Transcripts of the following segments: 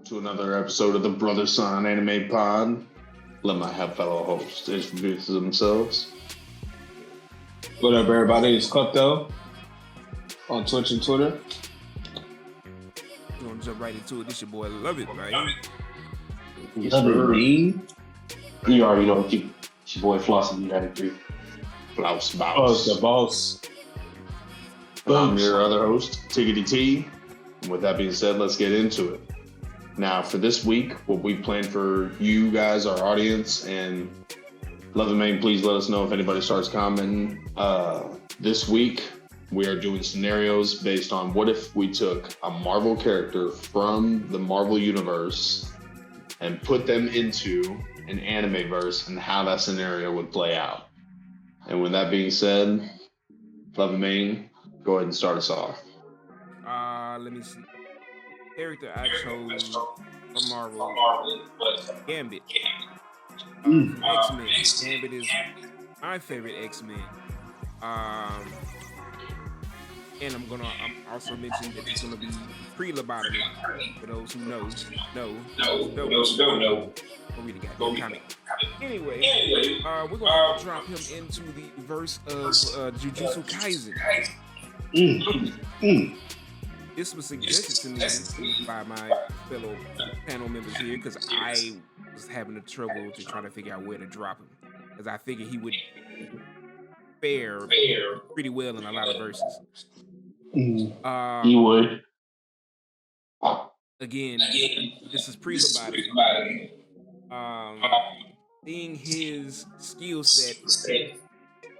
to another episode of the Brother Son Anime Pod. Let my fellow hosts introduce themselves. What up, everybody? It's Klepto on Twitch and Twitter. We're gonna jump right into it. This your boy, Love It, right? Yes, you already know it's your boy Flossie B93. Blouse Oh, it's the boss. I'm your other host, Tiggity T. And with that being said, let's get into it. Now, for this week, what we planned for you guys, our audience, and Love and Main, please let us know if anybody starts commenting. This week, we are doing scenarios based on what if we took a Marvel character from the Marvel Universe and put them into an anime verse and how that scenario would play out. And with that being said, Love and Main, go ahead and start us off. Let me see. Character I chose from Marvel, Gambit. X-Men. Gambit is my favorite X-Men. And I'm also mention that it's gonna be pre-lobotomy for those who know. Go read the goddamn comic. Anyway, we're gonna drop him into the verse of Jujutsu Kaisen. This was suggested to me by my fellow panel members here because I was having a trouble to try to figure out where to drop him, because I figured he would fare pretty well in a lot of verses. He would. Again, this is pre-lobotomy. Seeing his skill set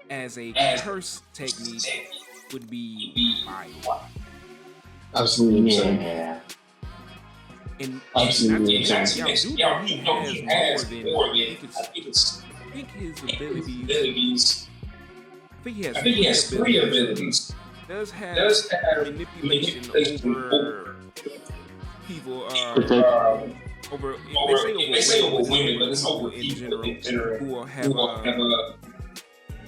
as a curse technique would be fire. Absolutely. Yeah. And Absolutely. y'all do know he has more than I think his abilities. I think he has three abilities. Does have manipulation over people. Over they say over women, but it's over in general who will have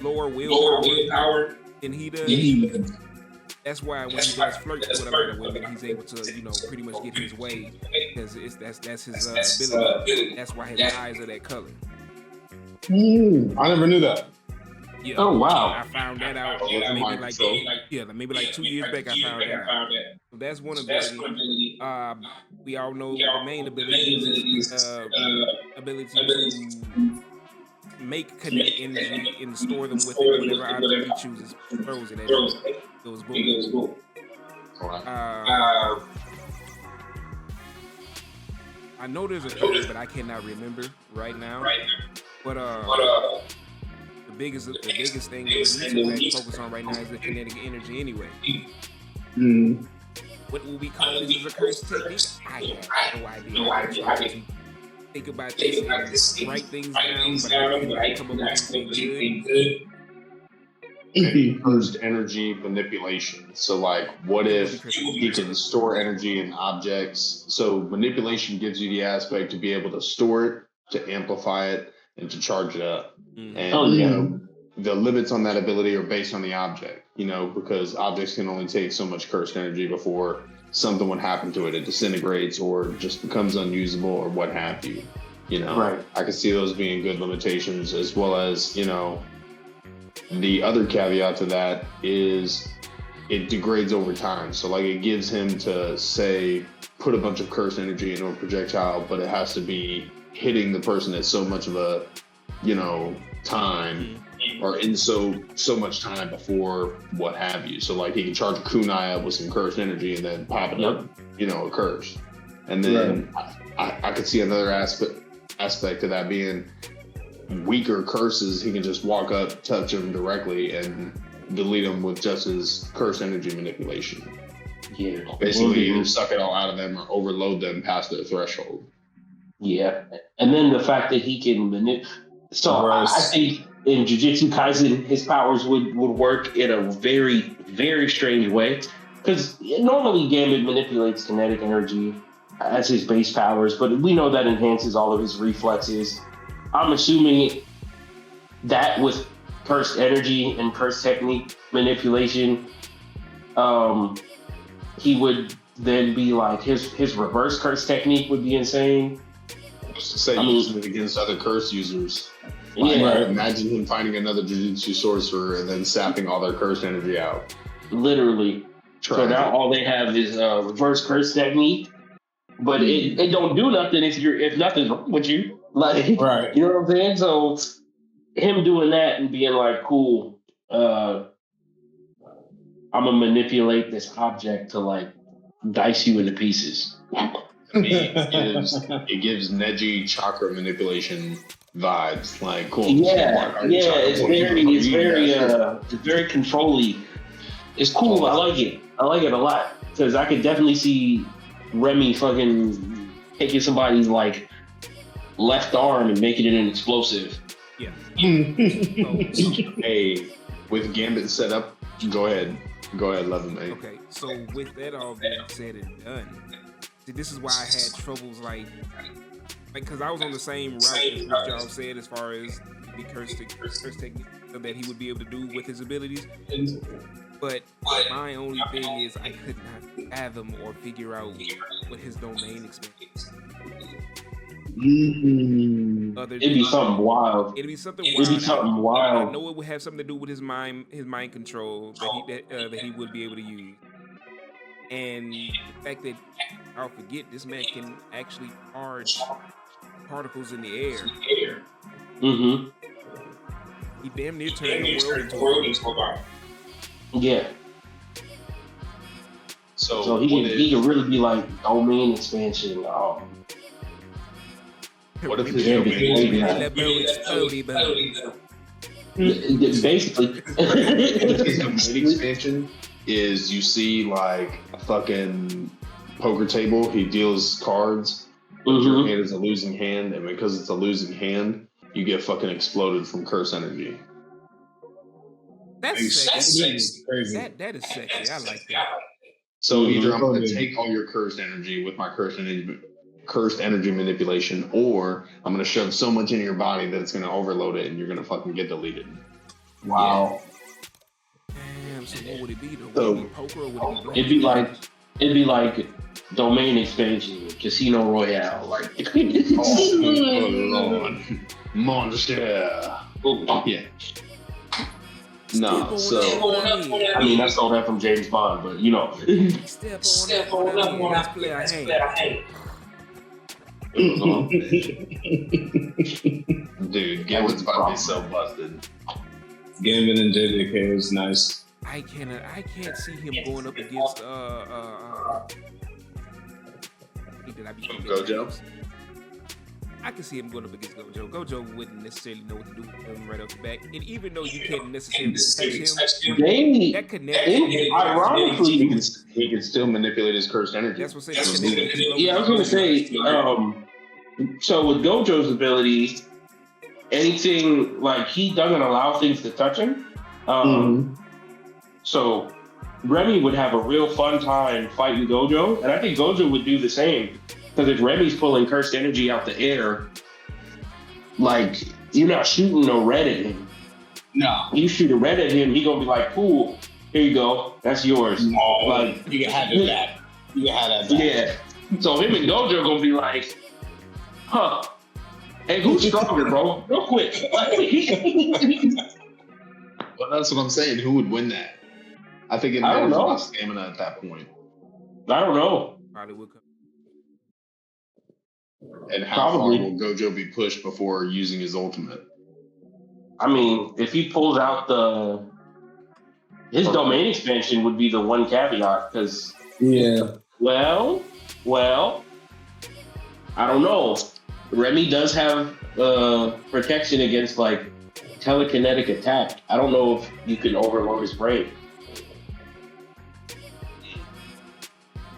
lower willpower than he does. That's why when he does flirt with a lot of women, he's able to, pretty much get his way, because that's his ability. That's why his eyes are that color. I never knew that. Yeah. Oh wow! I found that out maybe like 2 years back. I found that out. So that's one ability. We all know the main ability is ability to make kinetic energy and store them with it. Whatever object he chooses, throws it at it. Goes boom. I know there's a third, but I cannot remember right now. But the biggest thing that we need to focus on right now is the kinetic energy anyway. What will we call this as a curse technique? I have no idea. I try to think about this and write things down, but I couldn't come up with anything good. Cursed energy manipulation. So, like, what if he can store energy in objects? So, manipulation gives you the aspect to be able to store it, to amplify it, and to charge it up. And the limits on that ability are based on the object, because objects can only take so much cursed energy before something would happen to it. It disintegrates or just becomes unusable or what have you. Right. I can see those being good limitations, as well as, the other caveat to that is it degrades over time. So, like, it gives him to, say, put a bunch of cursed energy into a projectile, but it has to be hitting the person at so much of a, time, or in so much time before what have you. So, like, he can charge a kunai up with some cursed energy and then pop it up, a curse. And then I could see another aspect to that being weaker curses. He can just walk up, touch them directly, and delete them with just his curse energy manipulation. Yeah. Basically, either suck it all out of them or overload them past their threshold. Yeah. And then the fact that he can manipulate. So I think in Jujutsu Kaisen, his powers would work in a very, very strange way. Because normally Gambit manipulates kinetic energy as his base powers, but we know that enhances all of his reflexes. I'm assuming that with cursed energy and cursed technique manipulation, he would then be like his reverse curse technique would be insane. Say using it against other curse users. Like, imagine him finding another Jujutsu sorcerer and then sapping all their cursed energy out. Literally. So now all they have is reverse curse technique, but it don't do nothing if nothing's wrong with you. Like, you know what I'm saying? So him doing that and being like, cool, I'm gonna manipulate this object to like dice you into pieces. I mean, it gives Neji chakra manipulation vibes. Like, cool. It's very controlly. It's cool. I like it a lot because I could definitely see Remy fucking taking somebody's like left arm and making it an explosive. Yeah. Hey, with Gambit set up, go ahead, love him, mate. Okay, so with that all being said and done, see, this is why I had troubles like because I was on the same route as what y'all said as far as the curse technique that he would be able to do with his abilities. But my only thing is I could not fathom or figure out what his domain expansion. It'd be something wild. It'd be something wild. I know it would have something to do with his mind control that he would be able to use. And the fact that I'll forget this man can actually charge particles in the air. Mm-hmm. He damn near turned the world into a bar. Yeah. So he can really be like domain expansion. What if his domain basically his domain expansion is you see like a fucking poker table, he deals cards, but your hand is a losing hand, and because it's a losing hand, you get fucking exploded from curse energy. That's sexy. That is sexy. I like that. So either I'm going to take all your cursed energy with my cursed energy manipulation, or I'm going to shove so much into your body that it's going to overload it and you're going to fucking get deleted. Wow. Damn, so what would it be though? Would it be poker or would it be black? It'd be like domain expansion, Casino Royale. Like, monster. Yeah. No, so I mean I stole that from James Bond, but you know. Step on up on that player hand. Dude, Gambit's about to be so busted. Gambit and JJK is nice. I can't see him going up against Gojo. I can see him going up against Gojo. Gojo wouldn't necessarily know what to do with him right off the bat. And even though you can't necessarily touch him, that connection. Ironically, he can still manipulate his cursed energy. That's what I'm saying. Yeah, I was going to say, so with Gojo's ability, anything, like, he doesn't allow things to touch him. So Remy would have a real fun time fighting Gojo, and I think Gojo would do the same. Because if Remy's pulling cursed energy out the air, like, you're not shooting no red at him. No. You shoot a red at him, he gonna be like, cool, here you go, that's yours. No, like, you can have it back. You can have that back. Yeah. So him and Gojo gonna be like, huh, hey, who's stronger, bro? Real quick. Well, that's what I'm saying. Who would win that? I think it matters about stamina at that point. I don't know. Probably would come. And how far will Gojo be pushed before using his ultimate? I mean, if he pulls out his domain expansion would be the one caveat, because well, I don't know. Remy does have protection against like telekinetic attack. I don't know if you can overload his brain.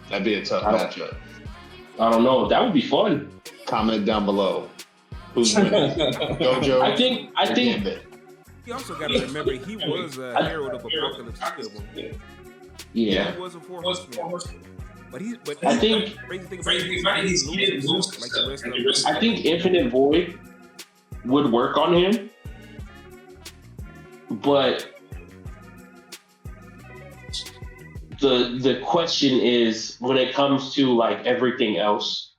That'd be a tough matchup. I don't know. That would be fun. Comment down below. Who's winning? Gojo? I think. You also got to remember he was a herald of Apocalypse still. Yeah. He was a four horseman. But I think crazy thing about it, he's losing like the rest of them. I think Infinite Void would work on him, but the question is, when it comes to like everything else,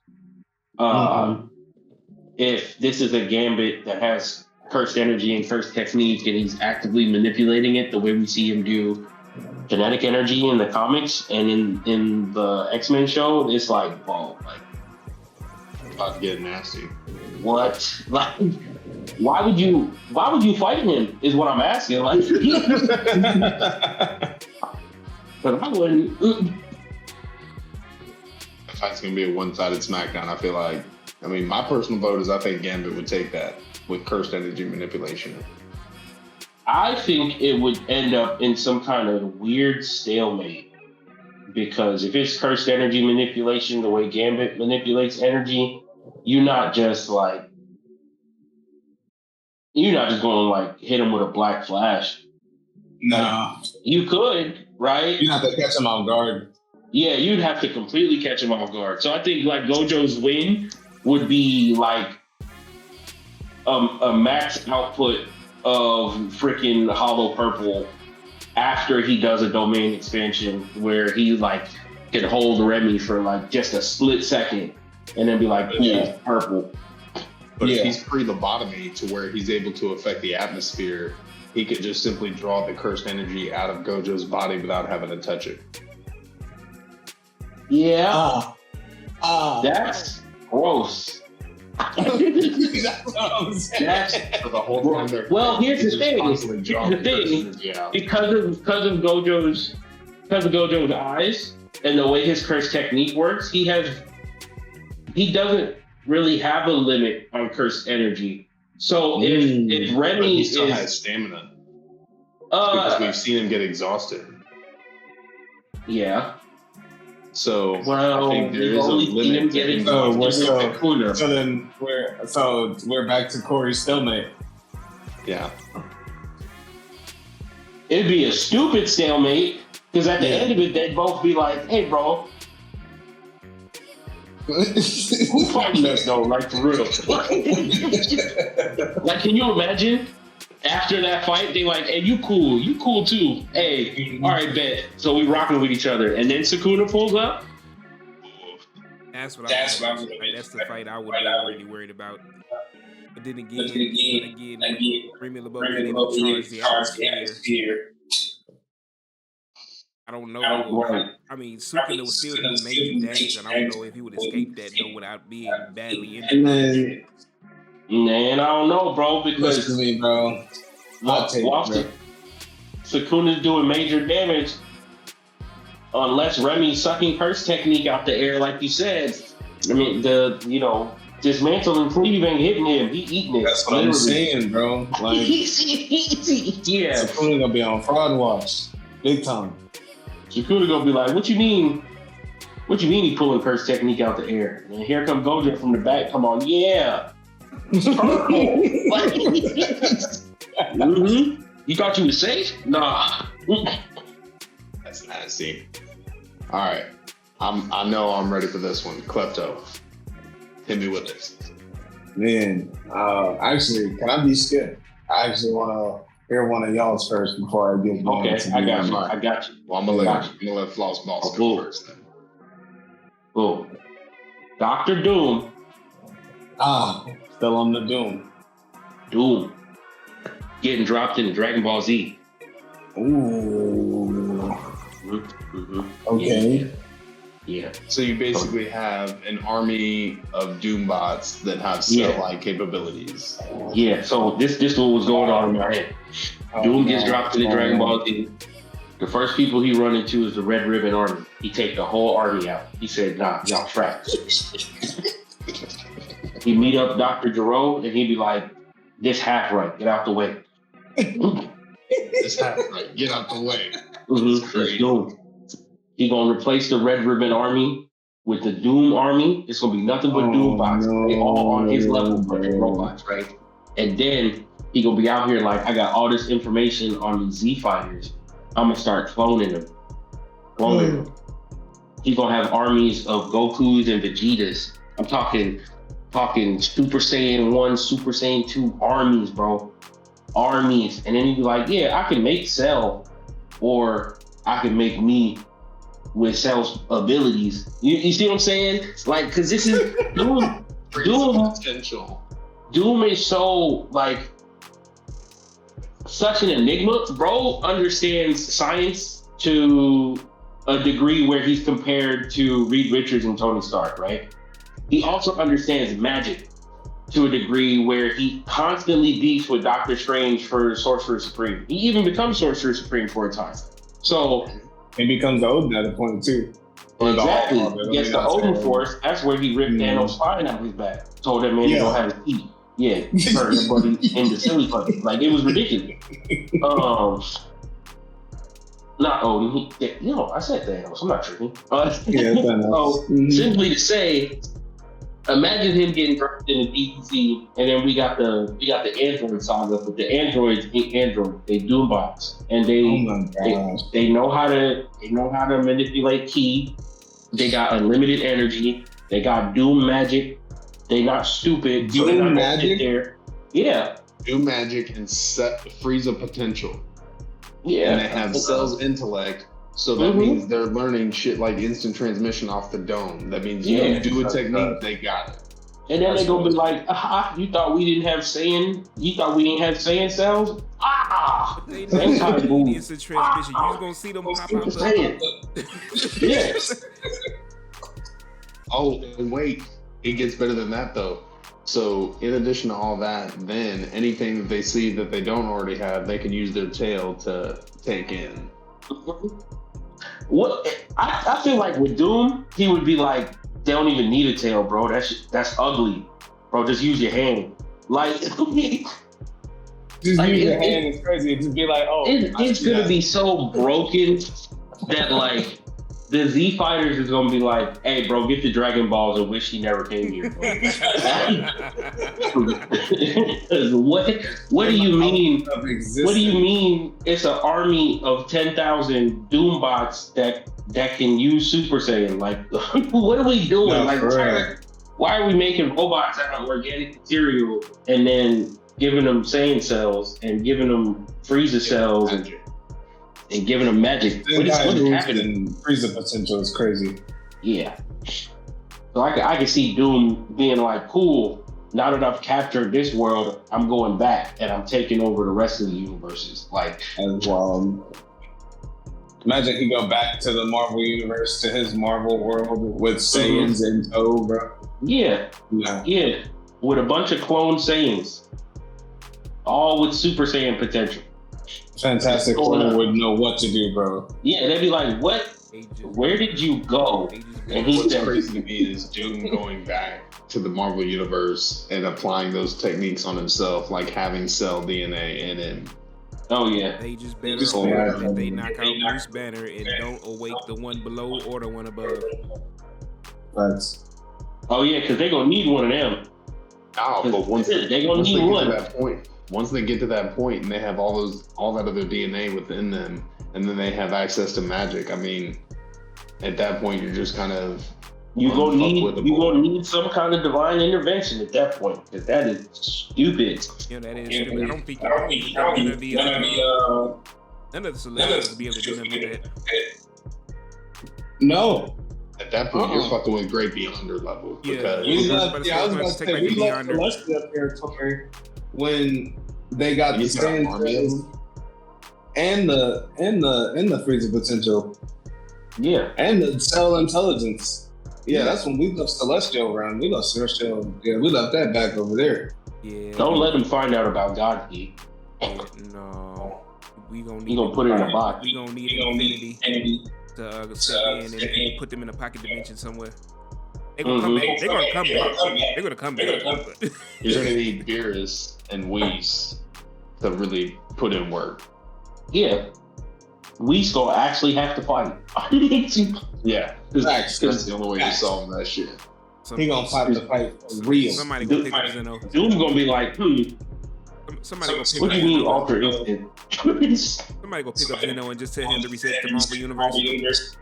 if this is a Gambit that has cursed energy and cursed technique, and he's actively manipulating it the way we see him do kinetic energy in the comics and in the X-Men show, it's like, bro, like, about to get nasty. What? Like, why would you fight him? Is what I'm asking. Like, but I wouldn't. The fight's gonna be a one-sided SmackDown. I feel like. I mean, my personal vote is I think Gambit would take that with cursed energy manipulation. I think it would end up in some kind of weird stalemate, because if it's cursed energy manipulation the way Gambit manipulates energy, you're not just going to like hit him with a Black Flash. No. Like, you could, right? You'd have to catch him off guard. Yeah, you'd have to completely catch him off guard. So I think like Gojo's win would be like a max output of freaking Hollow Purple after he does a domain expansion where he like can hold Remy for like just a split second and then be like, cool, purple. But if he's pre-lobotomy to where he's able to affect the atmosphere, he could just simply draw the cursed energy out of Gojo's body without having to touch it. Yeah. That's gross. That's what I'm saying. For the whole time they're Well, here's the thing. Yeah. Because of Gojo's eyes and the way his curse technique works, he doesn't really have a limit on cursed energy. So if Remy he still has stamina, because we've seen him get exhausted. Yeah. So well, I think there is a limit to him. So we're back to Corey's stalemate. Yeah. It'd be a stupid stalemate, because at the end of it, they'd both be like, "Hey, bro, who fighting us though? Like for real? Like, can you imagine?" After that fight, they like, hey, you cool too. Hey, all right, bet. So we rocking with each other. And then Sukuna pulls up. That's the fight I would be already worried about. But then again, Remy LeBeau charged the atmosphere. I don't know. I mean, Sukuna was still doing major damage, and I don't know if he would escape that though without being badly injured. Man, I don't know, bro, because listen to me, bro. Sukuna's doing major damage unless Remy's sucking curse technique out the air, like you said. I mean, dismantling cleave ain't hitting him. He eating it. That's what I'm saying, bro. Like, yeah. Sukuna gonna be on fraud watch, big time. Sukuna gonna be like, what you mean? What you mean he pulling curse technique out the air? And here come Gojo from the back. Come on, yeah. You thought you was safe? Nah. That's nasty. All right, I know I'm ready for this one. Klepto, hit me with this. Man, actually, can I be skipped? I actually want to hear one of y'all's first before I get going. Okay, I got you. Well, I'm gonna let Floss Boss go first then. Cool. Dr. Doom. Still on the Doom. Doom. Getting dropped in Dragon Ball Z. Ooh. Mm-hmm. Okay. Yeah. So you basically have an army of Doom bots that have cell-like capabilities. Yeah. So this what was going on in my head. Doom gets dropped in the Dragon Ball Z. The first people he run into is the Red Ribbon Army. He take the whole army out. He said, nah, y'all trapped. He meet up Dr. Gero and he'd be like, this half right, get out the way. This half right, get out the way. Let's go. He gonna replace the Red Ribbon Army with the Doom Army. It's gonna be nothing but Doom bots. They all on his level, punching robots, right? And then he gonna be out here like, I got all this information on these Z fighters. I'm gonna start cloning them. He's gonna have armies of Gokus and Vegetas. I'm talking Super Saiyan 1, Super Saiyan 2 armies, bro. Armies. And then he'd be like, yeah, I can make Cell, or I can make me with Cell's abilities. You see what I'm saying? Like, because this is Doom potential. Doom is so like such an enigma. Bro understands science to a degree where he's compared to Reed Richards and Tony Stark, right? He also understands magic to a degree where he constantly beefs with Doctor Strange for Sorcerer Supreme. He even becomes Sorcerer Supreme for a time. So he becomes the Odin at a point too. Exactly. He gets the Odin Force. That's where he ripped Thanos' spine out of his back. Told that man he don't have his teeth. Yeah, hurt everybody in the silly fucking. Like, it was ridiculous. Not Odin. I said Thanos. I'm not tripping. So, simply to say, imagine him getting dropped in the DCC, and then we got the Android saga, but the androids ain't android. They Doombots, and they know how to manipulate ki. They got unlimited energy. They got Doom magic. They not stupid. Doom magic. Yeah. Doom magic and Frieza potential. Yeah. And they have Cell's intellect. So that means they're learning shit like instant transmission off the dome. That means you do a technique, they got it. And then they're gonna be like, you thought we didn't have Saiyan? You thought we didn't have Saiyan cells? They know instant transmission. You gonna see them pop out. Yes. Oh, wait. It gets better than that though. So in addition to all that, then anything that they see that they don't already have, they can use their tail to take in. What I feel like with Doom, he would be like, they don't even need a tail, bro. That's ugly, bro. Just use your hand. Like, just use your hand. It's crazy. Just be like, it's gonna be so broken that like the Z Fighters is gonna be like, hey, bro, get the Dragon Balls and wish he never came here. What do you mean? What do you mean? It's an army of 10,000 Doombots that can use Super Saiyan. Like, what are we doing? No, why are we making robots out of organic material and then giving them Saiyan cells and giving them Frieza cells and giving them magic? What is happening? Frieza potential is crazy. Yeah. So I can see Doom being like, cool, now that I've captured this world, I'm going back and I'm taking over the rest of the universes. Like, as well. Imagine he go back to the Marvel universe, to his Marvel world with Saiyans in tow, bro. Yeah. With a bunch of clone Saiyans, all with Super Saiyan potential. Fantastic Four would know what to do, bro. Yeah, they'd be like, "What? Where did you go?" And what's crazy to me is Doom going back to the Marvel universe and applying those techniques on himself, like having Cell DNA in him. Oh yeah. They just better hope that they knock out Bruce Banner and don't awake the one below or the one above. That's. Oh yeah, because they're gonna need one of them. Oh, but once they're gonna need one. Once they get to that point and they have all that other DNA within them, and then they have access to magic, I mean, at that point you're just kind of you're gonna need some kind of divine intervention at that point, because that is stupid. Yeah, that is stupid. I don't think none of the Celestials will be able to do nothing with that. No. At that point, you're fucking with Great Beyonder level. Because we left Celestial territory when they got the Saiyan and the Frieza potential. Yeah. And the Cell intelligence. Yeah, that's when we left Celestial around. We left Celestial. Yeah, we left that back over there. Yeah. Don't let them find out about God Key. No. We gonna put it in a box. We gonna need Infinity to step in and put them in a pocket dimension somewhere. They're gonna come back. They're gonna come back. You're gonna need Beerus and Whis to really put in work. Yeah. Whis gonna actually have to fight. Yeah. That's the only way to solve that shit. He gonna fight the fight for real. Somebody gonna pick up Zeno. Doom's gonna be like, Somebody go pick what do you mean alter instant? Somebody go pick up Zeno and just tell him to reset the Marvel universe.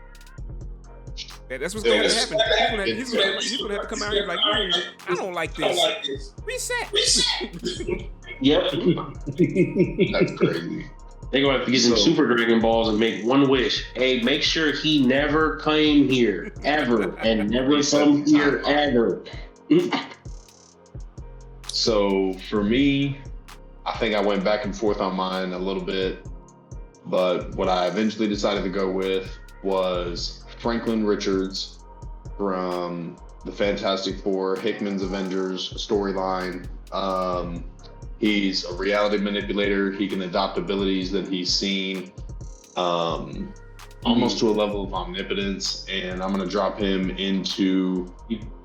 That's what's going to happen. He's gonna have to come out here like, I don't like this. Reset. Yep. That's crazy. They're gonna have to get them Super Dragon Balls and make one wish. Hey, make sure he never came here ever, and never come here ever. So for me, I think I went back and forth on mine a little bit, but what I eventually decided to go with was Franklin Richards from the Fantastic Four, Hickman's Avengers storyline. He's a reality manipulator. He can adopt abilities that he's seen, almost to a level of omnipotence. And I'm going to drop him into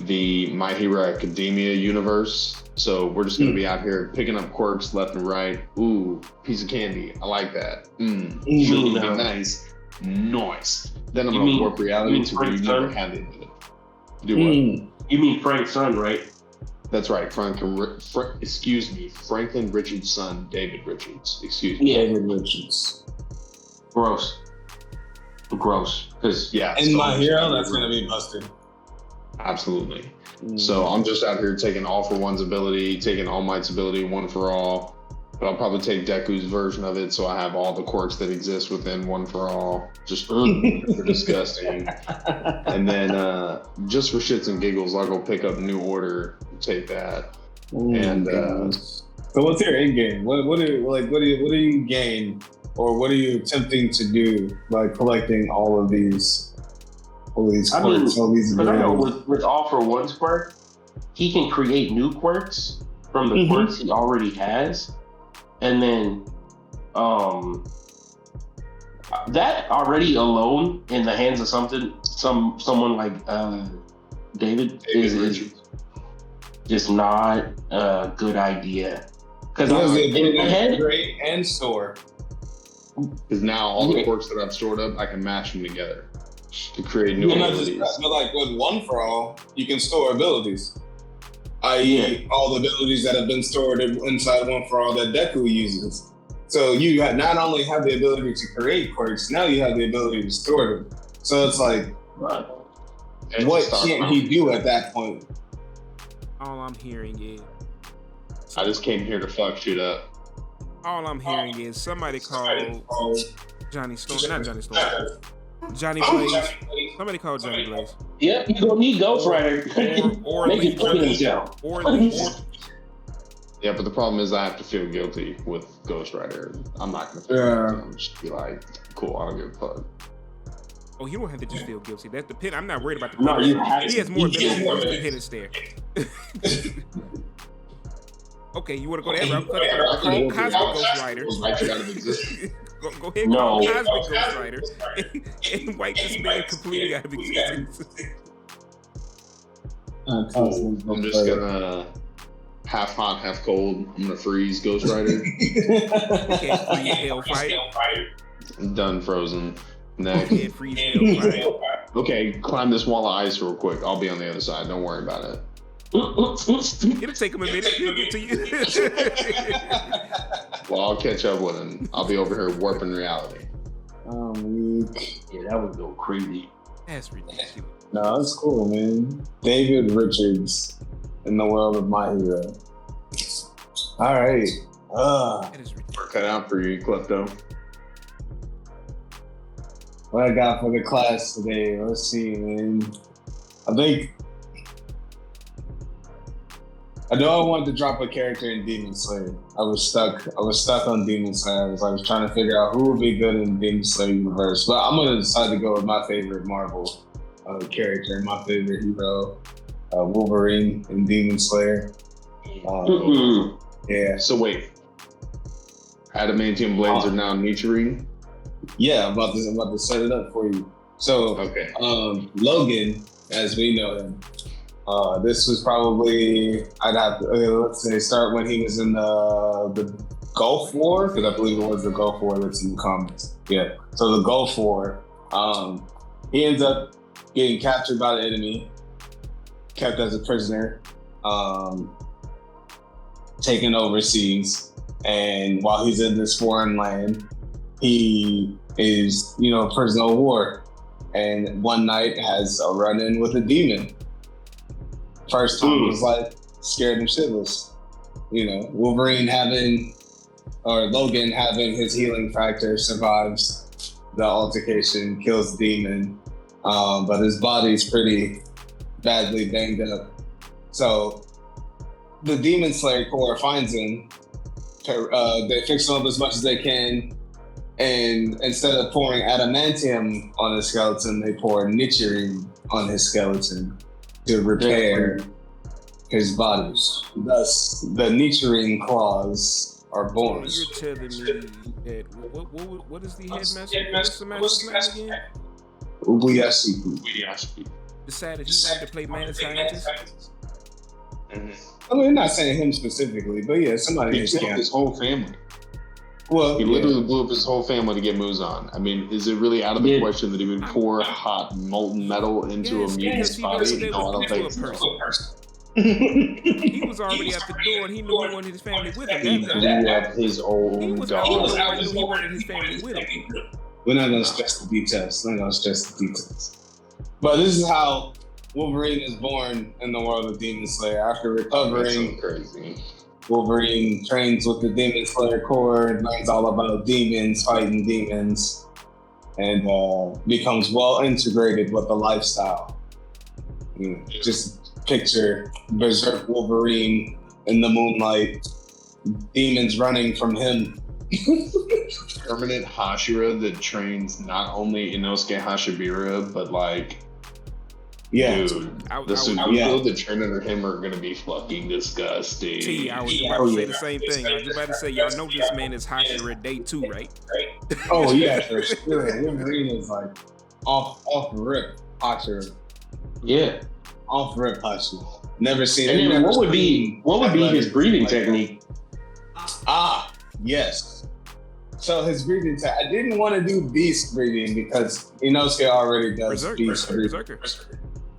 the My Hero Academia universe. So we're just going to be out here picking up quirks left and right. Ooh, piece of candy. I like that. Really nice. Nice. Then I'm going to warp reality to where you never had it. Do what? You mean Frank's son, right? That's right, Franklin Richards' son, David Richards. Excuse me. Yeah. David Richards. Gross. Because and My Hero, that's gonna be busted. Absolutely. So I'm just out here taking All for One's ability, taking All Might's ability, One for All. But I'll probably take Deku's version of it, so I have all the quirks that exist within One for All. Just disgusting. And then just for shits and giggles, I'll go pick up New Order, take that. And so what's your end game? What do you gain, or what are you attempting to do by collecting all these quirks, all these abilities? I know with All for One's quirk, he can create new quirks from the quirks he already has. And then that already alone in the hands of someone like David is just not a good idea. Because in my head, create and store. Because now all the quirks that I've stored up, I can mash them together to create new abilities. But like with One for All, you can store abilities. I.e., all the abilities that have been stored inside One for All that Deku uses. So you not only have the ability to create quirks, now you have the ability to store them. So it's like, what can't he do at that point? All I'm hearing is... I just came here to fuck shit up. All I'm hearing is somebody called Johnny Storm, not Johnny Storm. Johnny Blaze. Somebody called Johnny Blaze. Yep, you're gonna need Ghost Rider. Or Make it play himself. Yeah, but the problem is I have to feel guilty with Ghost Rider. I'm not gonna feel guilty. I'm just be like, cool, I don't give a fuck. Oh, you don't have to just feel guilty. That's the pin. I'm not worried about the pin. No, you have he has more ability than the hidden stare. Okay, you want to go that route? Call Cosmic Ghost Rider. Go ahead, call Cosmic Ghost Rider and wipe this man completely out of existence. I'm just gonna half hot, half cold. I'm gonna freeze Ghost Rider. Done, frozen. Next. Okay, climb this wall of ice real quick. I'll be on the other side. Don't worry about it. It'll take him a minute to get to you. Well, I'll catch up with him. I'll be over here warping reality. Yeah, that would go crazy. That's ridiculous. No, that's cool, man. David Richards in the world of My Hero. All right. That is ridiculous. Cut out for you, Klepto. What I got for the class today? Let's see, man. I know I wanted to drop a character in Demon Slayer. I was stuck on Demon Slayer. I was trying to figure out who would be good in the Demon Slayer universe. But I'm gonna decide to go with my favorite Marvel character, my favorite hero, Wolverine in Demon Slayer. Yeah. So wait, adamantium blades are now Nichirin? Yeah, I'm about to set it up for you. So, okay. Logan, as we know him, this was probably, I'd have to, let's say, start when he was in the Gulf War, because I believe it was the Gulf War that's in the comics. Yeah. So the Gulf War, he ends up getting captured by the enemy, kept as a prisoner, taken overseas, and while he's in this foreign land, he is, a prisoner of war, and one night has a run-in with a demon. First time was like scared him shitless. Wolverine having Logan having his healing factor survives the altercation, kills the demon, but his body's pretty badly banged up. So the Demon Slayer Corps finds him. They fix him up as much as they can, and instead of pouring adamantium on his skeleton, they pour nichirin on his skeleton to repair his body. Thus, the nichirin claws are born. So you're telling me that what is the headmaster? What's the master's name again? Ubuyashiku. Decided he wanted to play mad scientist. I mean, I'm not saying him specifically, but yeah, somebody He killed his whole family. Well, He literally blew up his whole family to get Muzan. I mean, is it really out of the question that he would pour hot molten metal into a mutant's body? No, I don't think so. He was already at the door, and he knew he wanted his family with him. He blew up his He own was out the dog. door, and he wanted his family with him. we're not gonna stress the details. But this is how Wolverine is born in the world of Demon Slayer. After That's recovering, so crazy. Wolverine trains with the Demon Slayer Corps, learns all about demons, fighting demons, and becomes well integrated with the lifestyle. Just picture Berserk Wolverine in the moonlight, demons running from him. Permanent Hashira that trains not only Inosuke Hashibira, but like, Yeah. dude, the Suzuki yeah. that train under him are gonna be fucking disgusting. T, I was about to say the same thing. I was about to say, y'all know this man is Hashira Day 2, right? Oh yeah, for sure. Wolverine is like off rip Hashira. Yeah. Off rip Hashira. Never seen And it. then what would be his breathing like that. technique? Yes. So his breathing I didn't want to do beast breathing because Inosuke already does beast breathing. Berserker.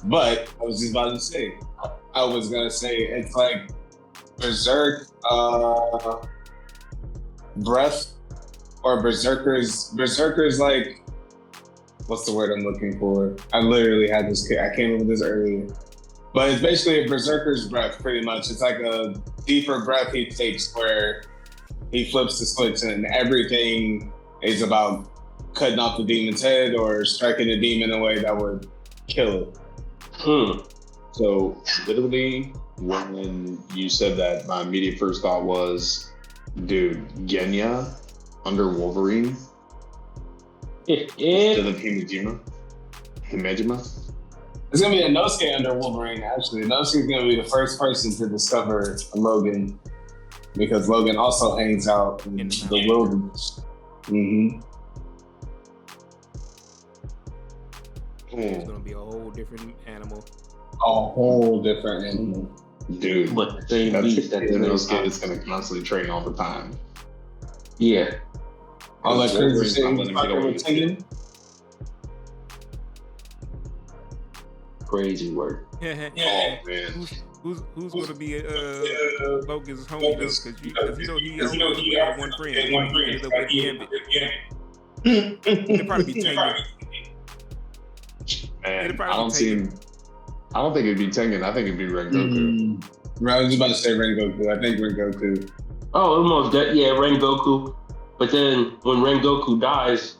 But I was just about to say, I was gonna say it's like Berserk breath or Berserker's like, what's the word I'm looking for? I literally had this, I came up with this earlier. But it's basically a Berserker's breath, pretty much. It's like a deeper breath he takes where he flips the switch and everything is about cutting off the demon's head or striking the demon in a way that would kill it. So literally, when you said that, my immediate first thought was, dude, Genya under Wolverine instead of Himejima. It's gonna be Inosuke under Wolverine, actually. Inosuke's gonna be the first person to discover Logan because Logan also hangs out in the wilderness. Mm-hmm. It's gonna be a whole different animal. A whole different animal. Dude, But the same beast that Inosuke is going to constantly train all the time. Yeah. All that crazy shit Wolverine's was not letting him get away with it. Crazy work. Oh man, Who's gonna be Logan's homie though? Because you know he only had one friend. He ended up with Gambit. It'd probably be Tengen. man, I don't see him. I don't think it'd be Tengen. I think it'd be Rengoku. Right, I was about to say Rengoku. I think Rengoku. Oh, almost that. Yeah, Rengoku. But then when Rengoku dies,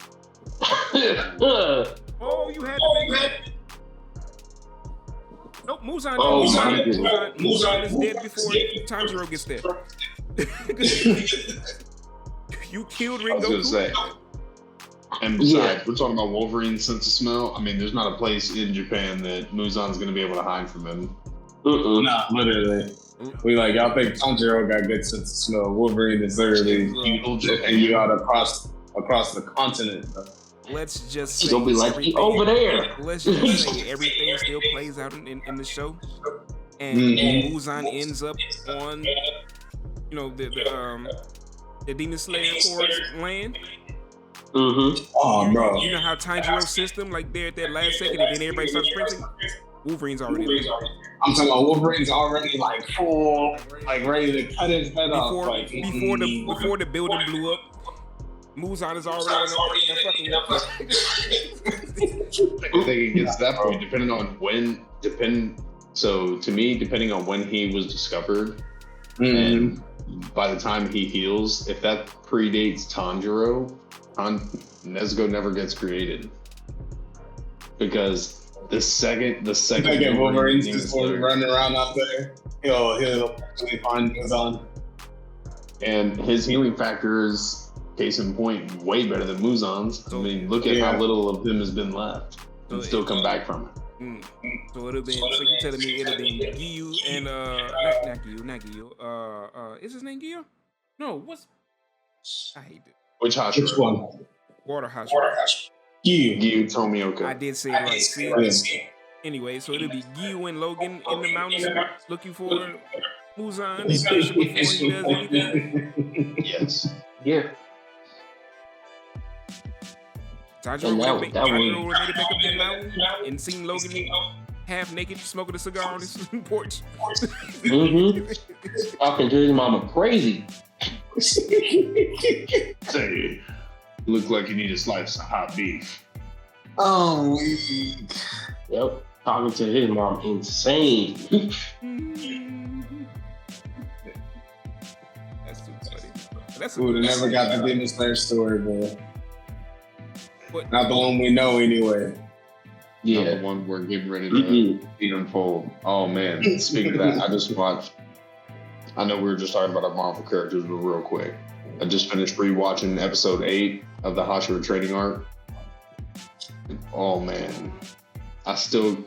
Oh, you had to make that. Nope, Muzan. Oh, Muzan is dead before Tanjiro gets there. You killed I was gonna Rengoku. say. And besides, we're talking about Wolverine's sense of smell. I mean, there's not a place in Japan that Muzan's going to be able to hide from him. Nah, literally. We like, y'all think Tanjiro got good sense of smell. Wolverine is literally taking you out across the continent. Let's just he's say gonna be like, he over there. Let's just say everything still plays out in the show, and Muzan ends up on, you know, the Demon Slayer Corps land. Oh, bro. You know how Tanjiro's system, like there at that last second, and then everybody starts sprinting. Wolverine's already there. I'm talking about Wolverine's already like full, like ready to cut his head off. Like, Before the building blew up, Muzan is already in the fucking. I think it gets to that point, depending on when. So to me, depending on when he was discovered, and by the time he heals, if that predates Tanjiro, Nezuko never gets created. Because the second Wolverine's just running around out there, he'll actually find Muzan. And his healing factor is, case in point, way better than Muzan's. I mean, look at how little of him has been left and still come back from it. So it'd have been. So you telling me it'd have been Giyu and not Giyu. Is his name Giyu? No, what's? I hate it. Which Hashira? Which one? Water Hashira. Giyu Tomioka. I did say it right. See? Anyway, so it'll be Giyu and Logan in the mountains looking for Muzan before he does anything. Yes. Yeah. Tanjiro would have made it back up the mountain and seen Logan half naked smoking a cigar on his porch. Talking to his mama crazy. Say, look like you need a slice of hot beef. Oh, weak. Yep. Talking to his mom insane. That's too funny. We would have never got the Demon Slayer story, bro. What? Not the one we know anyway. Yeah, not the one we're getting ready to see unfold. Oh man! Speaking of that, I just watched. I know we were just talking about our Marvel characters, but real quick, I just finished rewatching episode 8 of the Hashira training arc. Oh man, to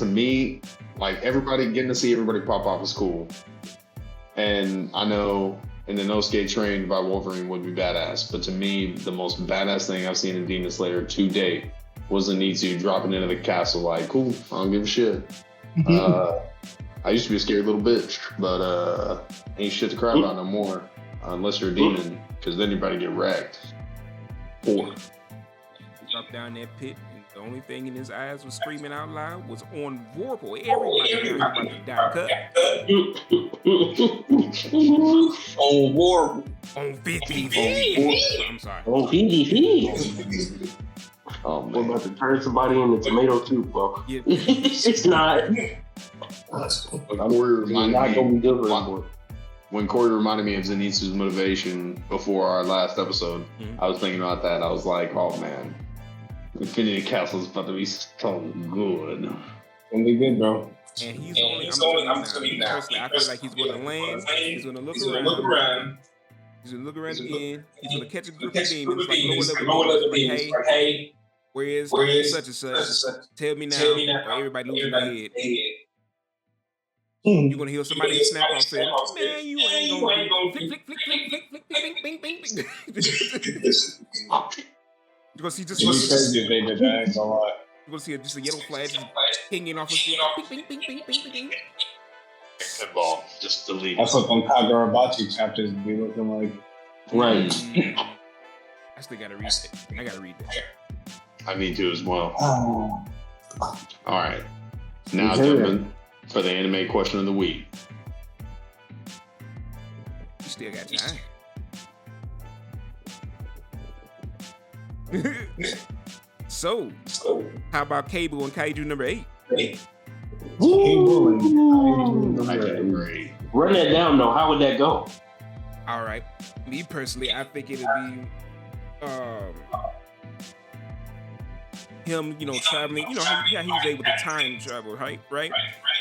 me, like everybody getting to see everybody pop off is cool, and I know. And the Inosuke trained by Wolverine would be badass. But to me, the most badass thing I've seen in Demon Slayer to date was Zenitsu dropping into the castle like, cool, I don't give a shit. I used to be a scared little bitch, but ain't shit to cry about no more. Unless you're a demon, because then you're about to get wrecked. Or dropped down that pit, and the only thing in his eyes was screaming out loud was on Vorpal. Everybody was about to die. Cut. On Vorpal. On 50. I'm sorry. On 50. oh We're man, about to turn somebody into tomato soup, bro. Yeah. It's not. Corey Not gonna be good for them. when Corey reminded me of Zenitsu's motivation before our last episode, I was thinking about that. I was like, oh man, Infinity Castle is about to be so good. Gonna be good, bro. And he's only, I'm telling you now. Personally, I feel like he's going to land. He's going to look around. He's going to look around again. He's going to catch a group of demons, like lower level demons. Like, hey, where is such and such? Tell me now, or everybody losing their head. You're going to hear somebody snap off saying, man, you ain't going to flick, bing, bing. You're going to see just a lot. You're going to see just a yellow flag just pinging off of shit. Bing. Pinball, just delete. That's what them Kagurabachi chapters be looking like. Right. I still got to read it. I got to read that. I need to as well. Oh. All right. Now, gentlemen, for the anime question of the week. You still got time. So, how about Cable and Kaiju number 8? Run that down though. How would that go? All right. Me personally, I think it'd be him, traveling. How he's able to time travel, right?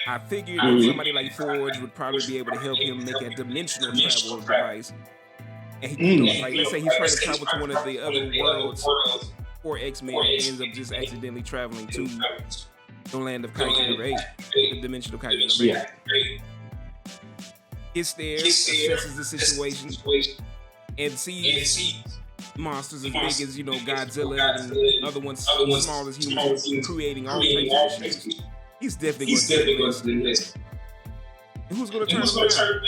I figured that somebody like Forge would probably be able to help him make a dimensional travel device. And he, like, let's say he's trying to travel to one of the other worlds, or X-Men ends up just accidentally traveling to the land of Kaiju number 8, the dimensional Kaiju number 8. Gets there, assesses the situation, and sees monsters as big as, Godzilla and other ones small as humans creating all types of issues. He's definitely going to do this. And who's going to turn him around?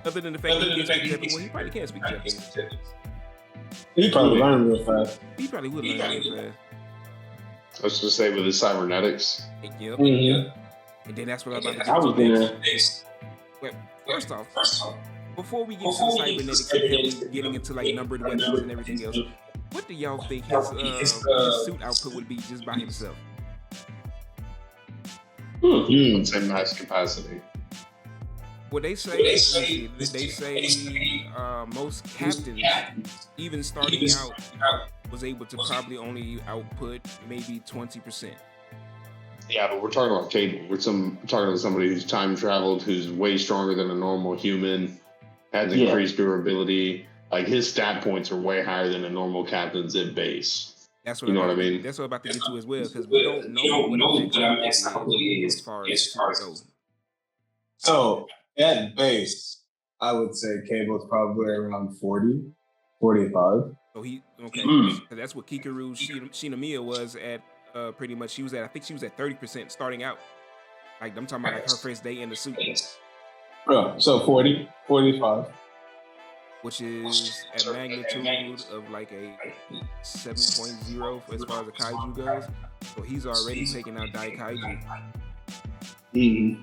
Other than the fact that he can speak Japanese. Well, he probably can't speak Japanese. He probably learn real fast. He probably would learn real fast. I was just say with his cybernetics. Yep. And then that's what I'm about to I was gonna. Well, first off, before we get to the cybernetics and him getting into like numbered weapons and everything else, what do y'all think his suit output would be just by himself? I'd say max capacity. Well, they say most captains, even starting out, was able to probably only output maybe 20%. Yeah, but we're talking about Cable. We're talking about somebody who's time traveled, who's way stronger than a normal human, has increased durability. Like his stat points are way higher than a normal captain's at base. That's what you know what I mean. That's what I'm about to get to as well, because we don't know what our next ability is as far as goes. So at base, I would say Cable's probably around 40, 45. So that's what Kikaru Shinomiya was at. Pretty much, she was at 30% starting out. Like I'm talking about like her first day in the suit. Bro, so 40, 45. Which is at magnitude of like a 7.0 as far as the kaiju goes. So he's already taking out Daikaiju. Mm-hmm.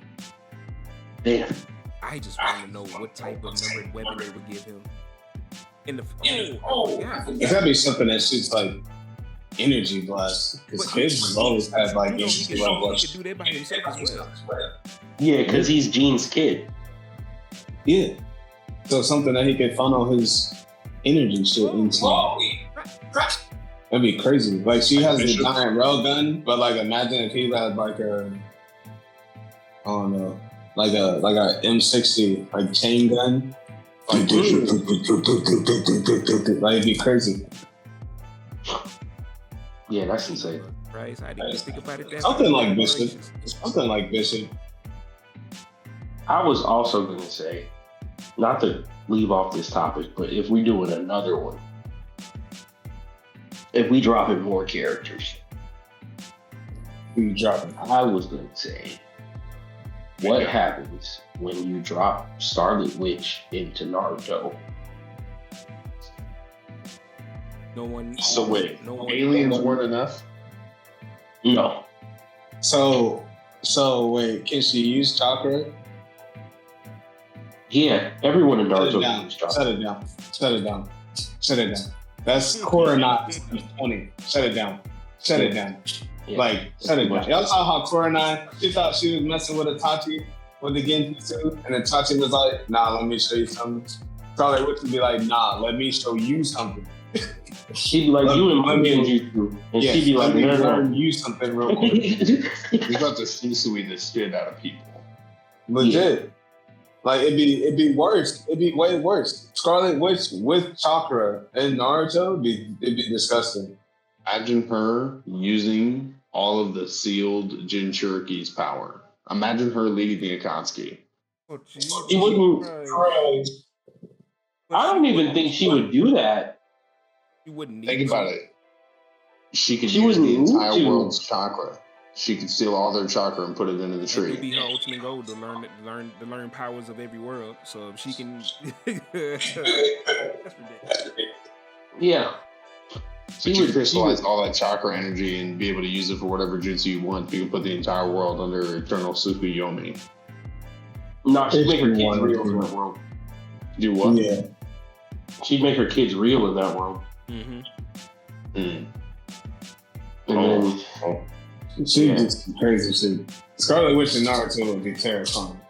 Damn. I just want to know what type of numbered weapon they would give him. Yeah. It's gotta be something that shoots like energy blast. Because Cable's always had like energy blast. He could do that by himself as well. Yeah, because he's Jean's kid. Yeah. So something that he could funnel his energy shit into. That'd be crazy. Like she has the giant rail gun, but like imagine if he had like a, I don't know, like a M60 like chain gun. Like it'd be crazy. Yeah, that's insane. Right? I didn't think about it that Something like Bishop. Something like Bishop. I was also gonna say, not to leave off this topic, but if we doing another one, if we drop in more characters, I was gonna say, what happens when you drop Scarlet Witch into Naruto? So wait, aliens weren't enough? No. So wait, can she use chakra? Yeah, everyone in Naruto uses chakra. Shut it down. That's Kurenai 20. Shut it down. Yeah. Like, shut it down. Y'all saw how Kurenai, she thought she was messing with Itachi with the Genjutsu, and then Itachi was like, nah, let me show you something. Scarlet Witch would be like, nah, let me show you something. She'd be like, you and my Genjutsu. And she'd be like, learn you something real quick. He's about to Shisui the shit out of people. Legit. Yeah. Like, it'd be worse. It'd be way worse. Scarlet Witch with chakra in Naruto, it'd be disgusting. Imagine her using all of the sealed Jinchuriki's power. Imagine her leading the Akatsuki. She wouldn't. I don't even think she would do that. She wouldn't. Think about it. She could use the entire world's chakra. She could steal all their chakra and put it into the tree. It would be her ultimate goal to learn powers of every world. So if she can, that's ridiculous. Yeah. She would crystallize all that chakra energy and be able to use it for whatever jutsu you want. You can put the entire world under eternal Tsukuyomi. No, she'd make her kids real in that world. Do what? Yeah. She'd make her kids real in that world. Mm-hmm. And then she did some crazy shit. Scarlet Witch and Naruto would be terrifying.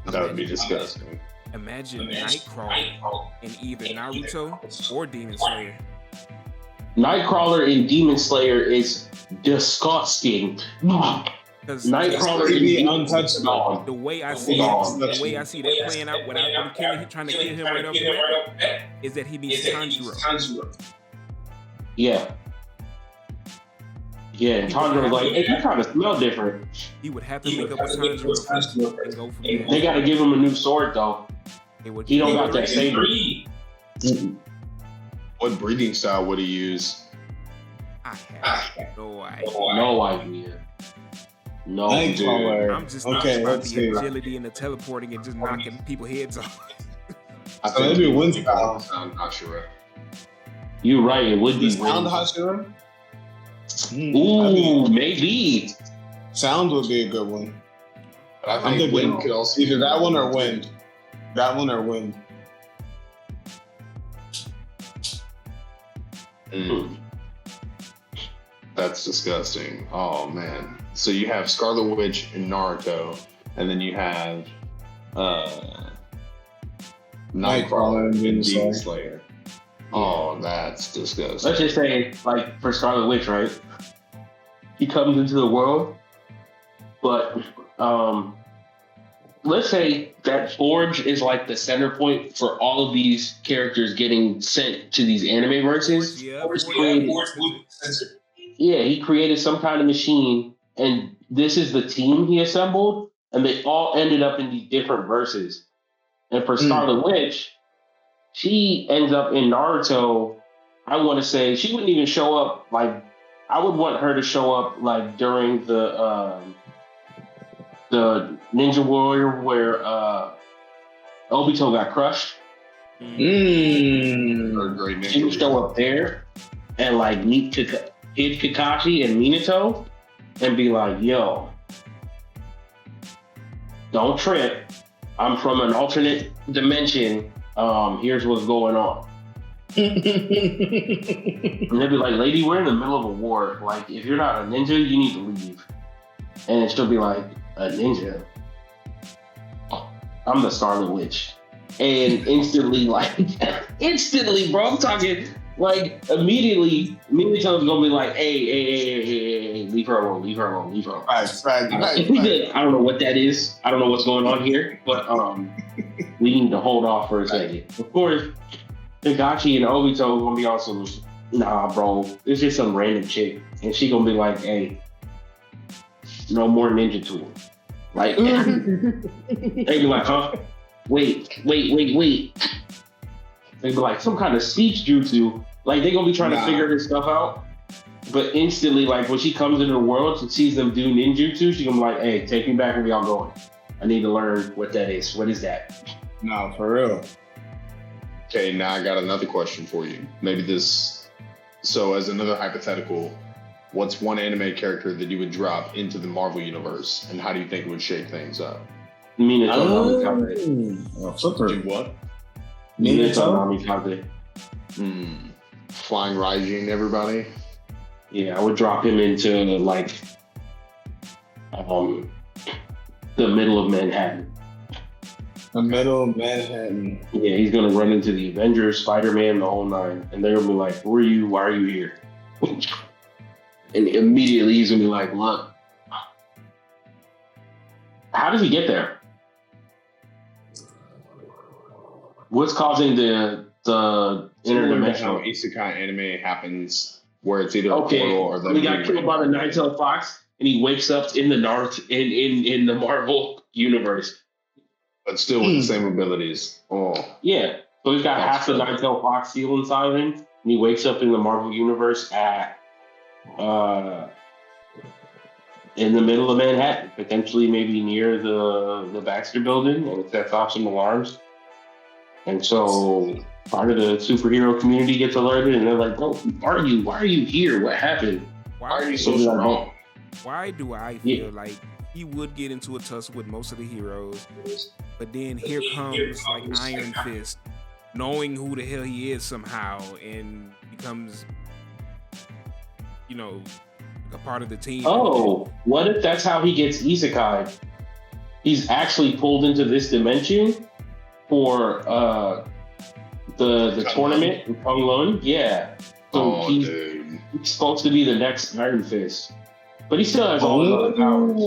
That would be disgusting. Imagine Nightcrawler in either Naruto or Demon Slayer. Nightcrawler in Demon Slayer is disgusting. Nightcrawler would be untouchable. The way I see that playing out without them trying to kill him right off the bat, is that he needs Tanjiro. Yeah. Yeah, Tanjiro's like, hey, you kind of smell different. He would have to pick up a Tanjiro and go from there. They gotta give him a new sword though. He don't got that saber. What breathing style would he use? I have no idea. No idea. No, dude. I'm just not about the agility and the teleporting and just knocking people's heads off. I think maybe wind style. I'm not sure. You're right. It would be sound Hashira. Ooh, maybe. Sound would be a good one. But I think wind could also either that one or wind. That one or wind. That's disgusting. Oh man. So you have Scarlet Witch and Naruto, and then you have Nightcrawler and Demon Slayer. Oh, that's disgusting. Let's just say, like, for Scarlet Witch, right? He comes into the world, but let's say that Forge is like the center point for all of these characters getting sent to these anime verses. Yeah, he created some kind of machine, and this is the team he assembled, and they all ended up in these different verses. And for Scarlet Witch, she ends up in Naruto. I want to say she wouldn't even show up. Like, I would want her to show up like during the Ninja Warrior where Obito got crushed. She would show up there and like meet Kid Kakashi and Minato and be like, "Yo, don't trip. I'm from an alternate dimension. Here's what's going on." And they'd be like, "Lady, we're in the middle of a war. Like, if you're not a ninja, you need to leave." And she'll be like, "A ninja? I'm the Scarlet Witch." And instantly, bro, I'm talking, like, immediately, Minato's gonna be like, hey, leave her alone. Right. I don't know what that is. I don't know what's going on here, but we need to hold off for a second. Of course, Kakashi and Obito are gonna be also, nah, bro, it's just some random chick, and she gonna be like, hey, no more ninja tool. Like, they be like, huh? Wait. They be like, some kind of speech jutsu. Like, they gonna be trying to figure this stuff out. But instantly, like, when she comes into the world and sees them do ninjutsu, she gonna be like, hey, take me back where y'all going. I need to learn what that is. What is that? No, for real. Okay, now I got another question for you. Maybe this. So, as another hypothetical, what's one anime character that you would drop into the Marvel universe, and how do you think it would shake things up? Minato. Do what? Minato. Flying Raijin, everybody. Yeah, I would drop him into like the middle of Manhattan. The middle of Manhattan. Yeah, he's gonna run into the Avengers, Spider-Man, the whole nine, and they're gonna be like, "Who are you? Why are you here?" And immediately he's gonna be like, "Look, how does he get there? What's causing the interdimensional?" Isekai anime happens where it's either a portal or he got killed by the Nine-Tailed Fox, and he wakes up in the in the Marvel universe, but still with the same abilities. Oh, yeah. So he's got half the Nine-Tailed Fox seal inside of him, and he wakes up in the Marvel universe at in the middle of Manhattan, potentially maybe near the Baxter Building, and it sets off some alarms. And so part of the superhero community gets alerted, and they're like, "Bro, who are you? Why are you here? What happened? Why are you so strong?" Why do I feel like he would get into a tussle with most of the heroes, but then here comes like Iron Fist, knowing who the hell he is somehow, and becomes, you know, a part of the team. Oh, what if that's how he gets isekai? He's actually pulled into this dimension for the tournament in Kunlun. Yeah. So he's supposed to be the next Iron Fist. But he still has all the other powers.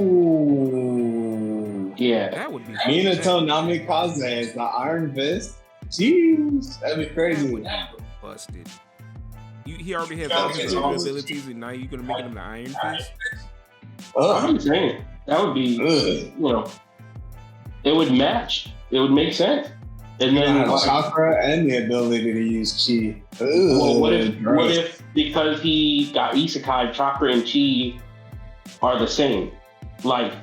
Yeah. That would be Minato Namikaze is the Iron Fist. Jeez, that'd be crazy. That would be busted. He already has all his abilities, and now you're gonna make him the Iron Fist. I'm saying that would be, you know, it would match. It would make sense. And then chakra and the ability to use chi. Well, what if because he got isekai, chakra and chi are the same? Like,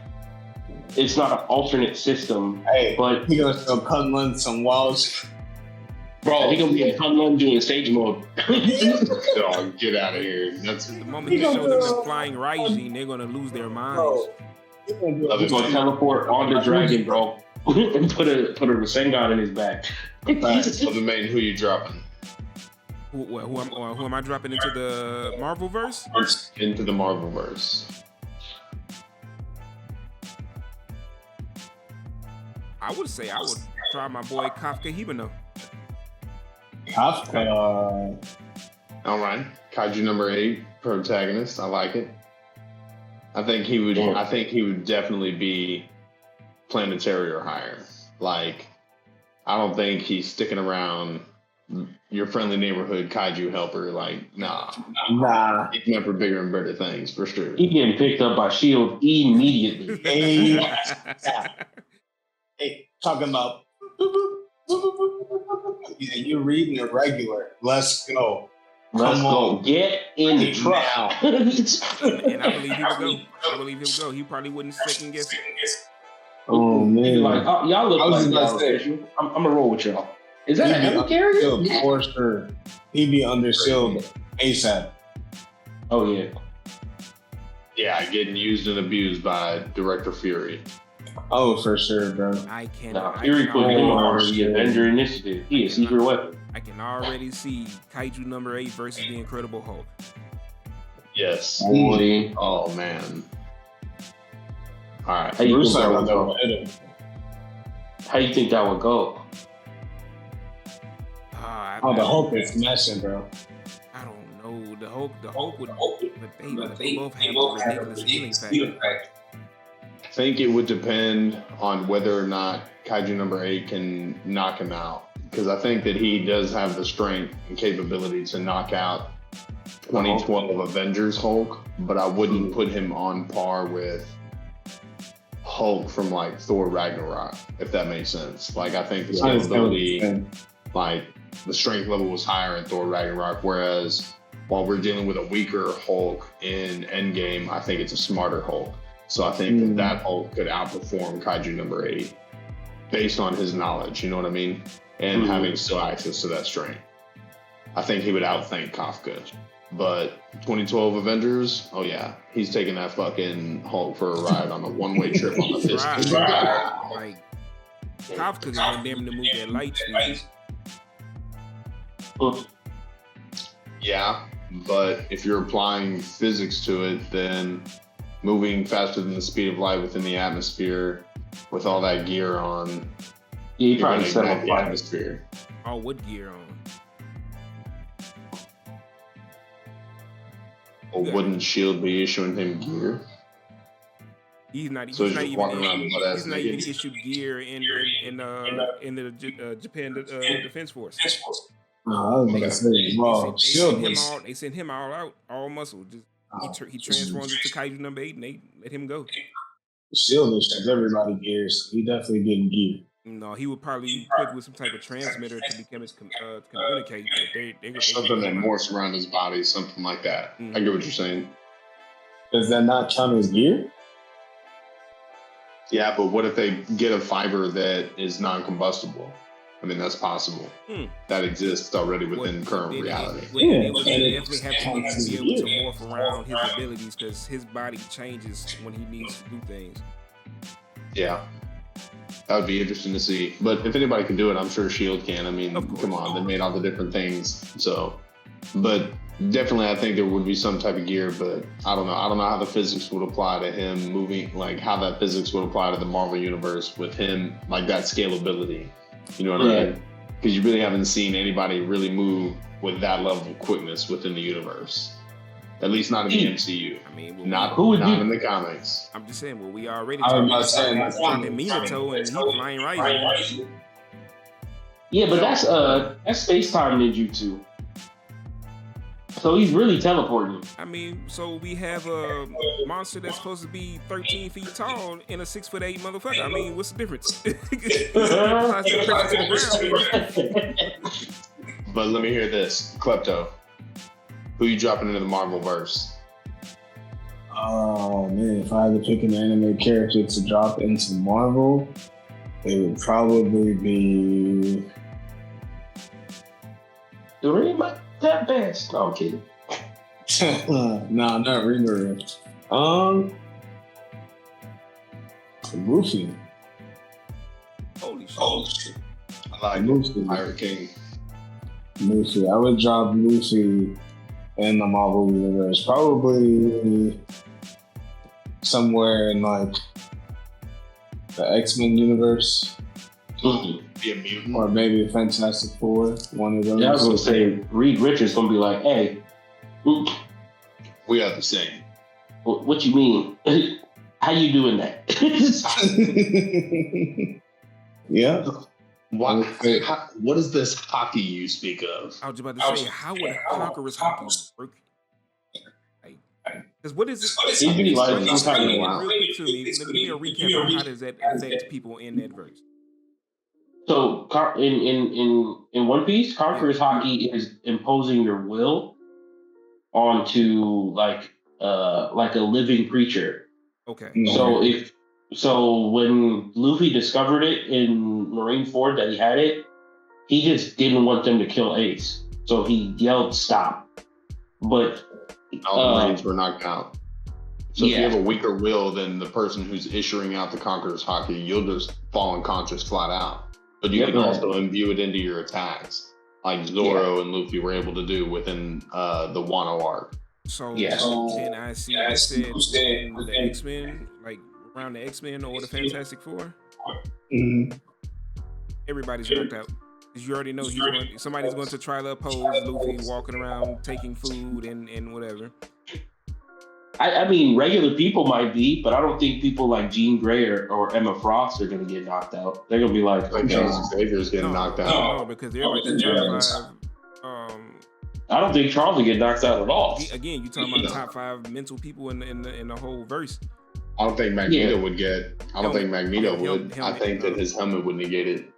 it's not an alternate system. Hey, but he gonna show Kunlun some wild. Bro, he gonna be in Kunlun doing stage mode. Dog, get out of here. That's the moment you show them the flying Raijin, they're gonna lose their minds. He's gonna teleport on the dragon, bro, and put a Rasengan in his back. So the main, who you dropping? Who am I dropping into the Marvel verse? Into the Marvel verse. I would say I would try my boy Kafka Hibino. Kafka. All right, Kaiju number 8, protagonist. I like it. I think he would. I think he would definitely be planetary or higher. Like, I don't think he's sticking around your friendly neighborhood kaiju helper. Like, nah. He's meant for bigger and better things, for sure. He getting picked up by S.H.I.E.L.D. immediately. Hey, talking about yeah, you're reading irregular. Let's go. Let's go. Get in the truck. And I believe he would go. He probably wouldn't second guess it. Oh man, like y'all look like y'all official. I'm gonna roll with y'all. Is that an ever carrier? Yeah. For sure. He'd be under S.H.I.E.L.D. ASAP. Oh yeah. Yeah, getting used and abused by Director Fury. Oh, for sure, bro. Fury put him on the Avenger Initiative. He is secret weapon. I can already see Kaiju number 8 versus the Incredible Hulk. Yes. Boy. Oh man. All right. How you think that would go? The Hulk is smashing, bro. I don't know. The Hulk would, but they both have a ridiculous healing factor. I think it would depend on whether or not Kaiju number 8 can knock him out. Because I think that he does have the strength and capability to knock out 2012 Avengers Hulk, but I wouldn't put him on par with Hulk from like Thor Ragnarok, if that makes sense. Like, I think the scalability, like the strength level was higher in Thor Ragnarok, whereas while we're dealing with a weaker Hulk in Endgame, I think it's a smarter Hulk. So I think that Hulk could outperform Kaiju number 8 based on his knowledge, you know what I mean? And having still access to that strength. I think he would outthink Kafka. But 2012 Avengers, oh yeah, he's taking that fucking Hulk for a ride on a one-way trip on the Pistons. Like, Kafka's gonna damn to move that light speed. Yeah, but if you're applying physics to it, then moving faster than the speed of light within the atmosphere with all that gear on, he probably set up the atmosphere. Oh, what gear on? Or wouldn't S.H.I.E.L.D. be issuing him gear? He's not So even issued gear in the Japan Defense Force. They sent him all out, all muscle. He transforms into Kaiju number 8, and they let him go. S.H.I.E.L.D. has everybody gear, so he definitely getting gear. No, he would probably be equipped with some type of transmitter to communicate. Something that morphs around his body, something like that. I get what you're saying. Does that not count as gear? Yeah, but what if they get a fiber that is non-combustible? I mean, that's possible. That exists already within current reality. They definitely have to be able to morph around his abilities because his body changes when he needs to do things. Yeah. That would be interesting to see. But if anybody can do it, I'm sure S.H.I.E.L.D. can. I mean, come on, they made all the different things. So, but definitely I think there would be some type of gear, but I don't know. I don't know how the physics would apply to him moving, like how that physics would apply to the Marvel Universe with him, like that scalability. You know what I mean? Because you really haven't seen anybody really move with that level of quickness within the universe. At least not in the MCU. I mean, not in the comics. I'm just saying, we already talking about Minato and he flying right. Yeah, but that's space-time ninjutsu. So he's really teleporting. I mean, so we have a monster that's supposed to be 13 feet tall and a 6'8" motherfucker. I mean, what's the difference? But let me hear this, Klepto. Who you dropping into the Marvel verse? Oh man, if I had to pick an anime character to drop into Marvel, it would probably be Dorima. That best. No, I'm kidding. Nah, not Ringo. Luffy. Holy shit. I like Luffy. Pirate King. Luffy. I would drop Luffy in the Marvel Universe. Probably somewhere in like the X-Men universe. Be a mutant. Or maybe a Fantastic Four, one of those. Yeah, I was gonna say Reed Richards gonna be like, "Hey, we are the same." what you mean? How you doing that?" Yeah. What is this hockey you speak of? I was about to say, how would Conqueror's hockey work? Because what is it? He'd be like, Real quick to me, give me a recap of how does that affect people in that verse. So in One Piece, Conqueror's hockey is imposing your will onto like a living creature. Okay. So when Luffy discovered it in Marineford that he had it, he just didn't want them to kill Ace. So he yelled stop. But all the Marines were knocked out. So if you have a weaker will than the person who's issuing out the Conqueror's hockey, you'll just fall unconscious flat out. But you can also imbue it into your attacks, like Zoro and Luffy were able to do within the Wano arc. So can I see the X-Men, like around the X-Men or the Fantastic Four? Mm-hmm. Everybody's knocked out. Because you already know somebody's going to try to oppose Luffy walking around taking food and whatever. I mean, regular people might be, but I don't think people like Jean Grey or Emma Frost are going to get knocked out. They're going to be like Charles Xavier's getting knocked out. No, because they're like the top 5. I don't think Charles will get knocked out at all. Again, you talking about the top 5 mental people in the whole verse. I don't think Magneto would get. I don't think Magneto would. I think that his helmet would negate it.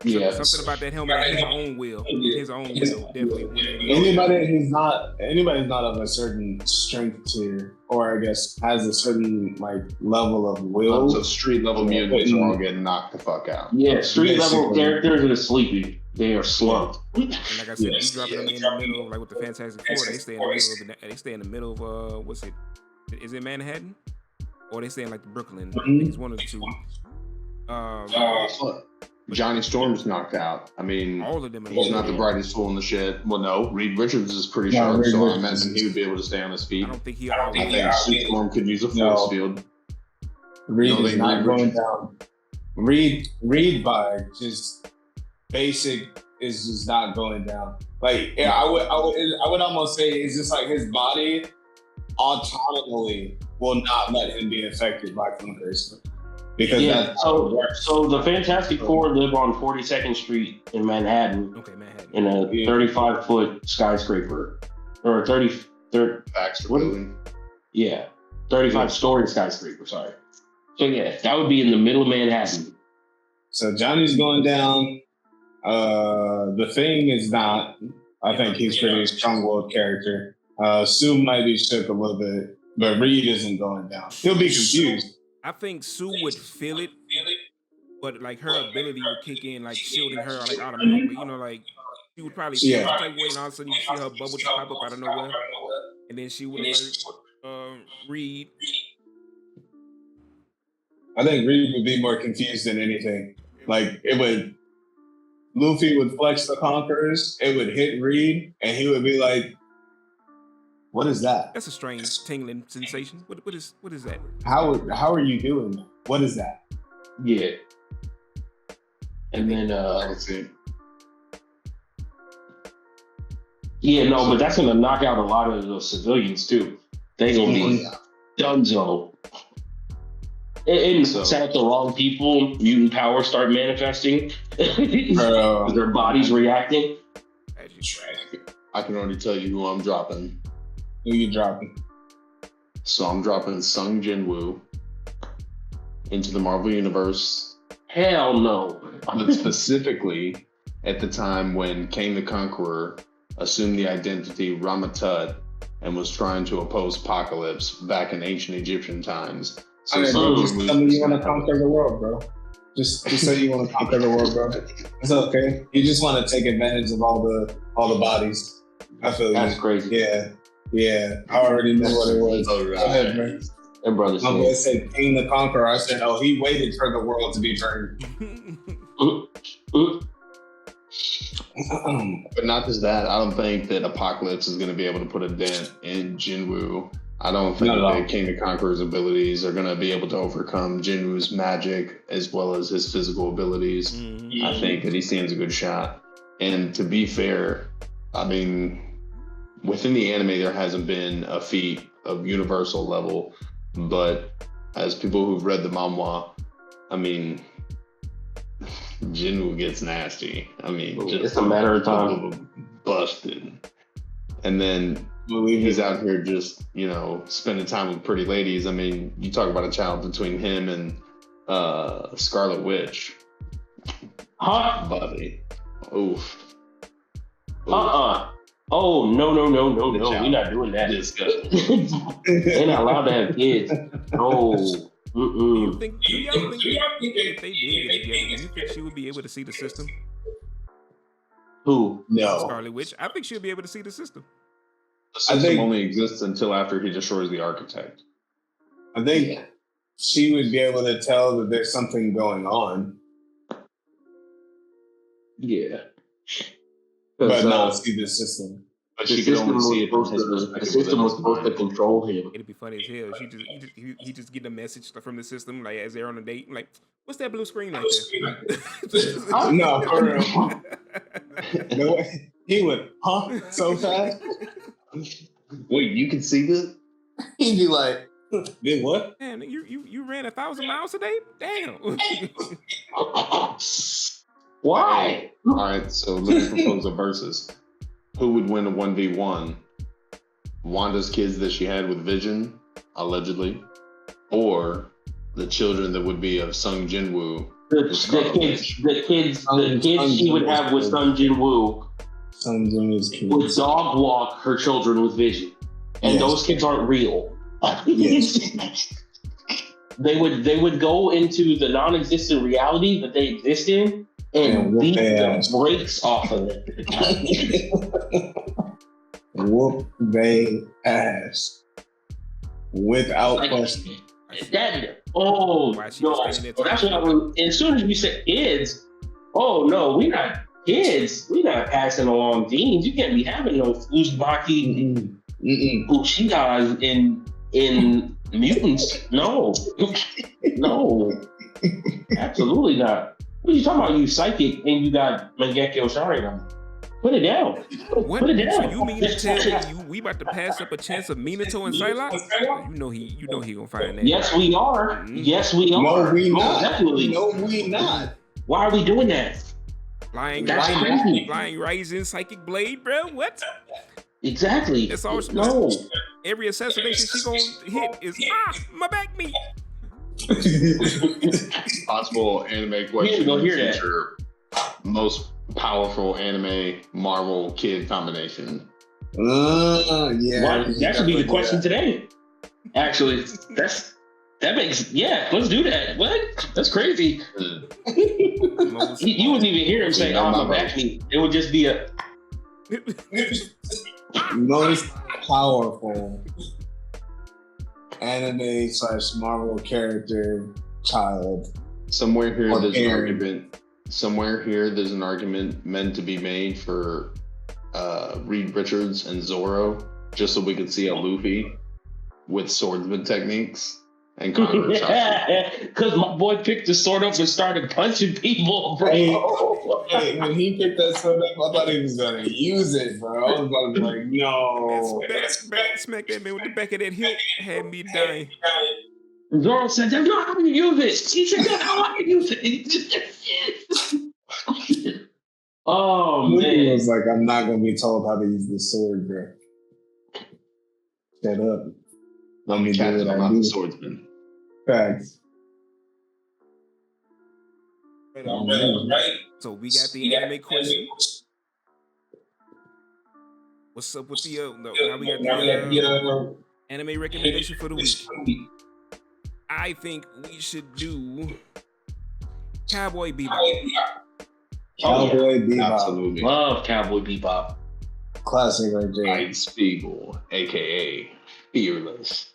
Yeah, something about that helmet. His own will. His own will definitely would. Anybody's not of a certain strength tier, or I guess has a certain like level of will. So street level mutants are all getting knocked the fuck out. Yeah, street level characters are sleeping. They are slumped. And like I said, you dropping them in the middle, like with the Fantastic Four, they stay in the middle of what's it? Is it Manhattan? Or they stay in like the Brooklyn? I think it's one of the two. Johnny Storm's knocked out. I mean, all of them. He's not the brightest tool in the shed. Well, no, Reed Richards is pretty sharp, so I imagine he would be able to stay on his feet. I don't think Storm could use a force field. Reed is not going down. Reed by just basic is just not going down. Like I would almost say it's just like his body autonomously will not let him be affected by Conquerors. Because so the Fantastic Four live on 42nd Street in Manhattan. Okay, Manhattan. In a 35-foot skyscraper. Or a 33rd Baxter building. Yeah. 35-story skyscraper, sorry. So yeah, that would be in the middle of Manhattan. So Johnny's going down. The Thing is not. I think he's pretty strong-willed character. Sue might be shook a little bit, but Reed isn't going down. He'll be confused. I think Sue would feel it, but like her ability would kick in, like shielding her like automatically. You know, like she would probably feel the type way, and all of a sudden you see her bubble pop up out of nowhere, and then she would Reed. I think Reed would be more confused than anything. Like Luffy would flex the Conquerors, it would hit Reed, and he would be like, "What is that?" That's a strange tingling sensation. What is that? How are you doing that? What is that? Yeah. And then let's see. Yeah, no, but that's gonna knock out a lot of those civilians too. They gonna be donezo. And set the wrong people, mutant powers start manifesting. Their bodies reacting. I can already tell you who I'm dropping. Who you dropping? So I'm dropping Sung Jinwoo into the Marvel Universe. Hell no. But specifically, at the time when Kang the Conqueror assumed the identity Ramatut and was trying to oppose Apocalypse back in ancient Egyptian times. So just tell me you want to conquer the world, bro. Just say you want to conquer the world, bro. It's okay. You just want to take advantage of all the bodies. I feel that's crazy. Yeah. I already knew what it was. All right. Go ahead, man. And brother my boy said King the Conqueror. I said, oh, he waited for the world to be burned. But not just that. I don't think that Apocalypse is going to be able to put a dent in Jinwoo. I don't think that King the Conqueror's abilities are going to be able to overcome Jinwoo's magic as well as his physical abilities. Mm-hmm. I think that he stands a good shot. And to be fair, I mean, within the anime, there hasn't been a feat of universal level, but as people who've read the manhwa, I mean, Jinwoo gets nasty. I mean, it's a matter of time. Busted. And then he's out here just, spending time with pretty ladies. I mean, you talk about a challenge between him and Scarlet Witch. Huh? Buddy. Oof. Oh, no. We're not doing that. They're not allowed to have kids. No. Do y'all think if they did get together, do you think she would be able to see the system? Who? No. Scarlet Witch. I think she'll be able to see the system. The system only exists until after he destroys the architect. I think she would be able to tell that there's something going on. Yeah. But not see the system. But she could only see it from his perspective. The system was supposed to control him. It'd be funny as hell. He just get a message from the system, like as they're on a date, like, what's that blue screen like there? No, for real. No way. He went, so fast. Wait, you can see this? He'd be like, did what? Man, you ran 1,000 miles a day? Damn. Why? All right, so let me propose a versus. Who would win a 1v1? Wanda's kids that she had with Vision, allegedly, or the children that would be of Sung Jinwoo? The kids she would have with Sung Jinwoo would dog walk her children with Vision, and those kids aren't real. Yes. They would go into the non-existent reality that they exist in and beat the brakes off of it. Whoop they ass without question. That's why as soon as we said kids, oh no, we're not kids. We're not passing along genes. You can't be having no Uzumaki Uchigas in mutants. No, absolutely not. What are you talking about? You psychic and you got Mangekyo Sharingan. Put it down. What? Put it down. So you mean to tell me we about to pass up a chance of Minato and Psylocke? You know he gonna find that. Yes, we are. Mm-hmm. Yes, we are. No, we not. Definitely. No, we not. Why are we doing that? Flying Rising Psychic Blade, bro. What? Exactly. That's all. No. Every assassination she gonna hit is my back meat. Possible anime question. Go hear that. Most powerful anime Marvel kid combination. That should be the question today. Actually, let's do that. What? That's crazy. You wouldn't even hear him say, my back meat. It would just be a most powerful anime / Marvel character child. Somewhere here there's an argument meant to be made for Reed Richards and Zoro, just so we could see a Luffy with swordsman techniques and conquer because my boy picked the sword up and started punching people, bro. Hey, when he picked that sword up, I thought he was gonna use it, bro. I was about to be like, no. Smack that man with the back of that hilt had me dying. Zoro said, "That's not how you use it." He said, "That's how I use it." Oh man! He was like, "I'm not gonna be told how to use this sword, bro. Shut up. Let me do it. I'm the swordsman." Facts. Right. So we got the anime question. What's up with the now we got the anime recommendation for the week. I think we should do Cowboy Bebop. Cowboy Bebop. Absolutely. Love Cowboy Bebop. Classic right there. Ike Spiegel, aka Fearless.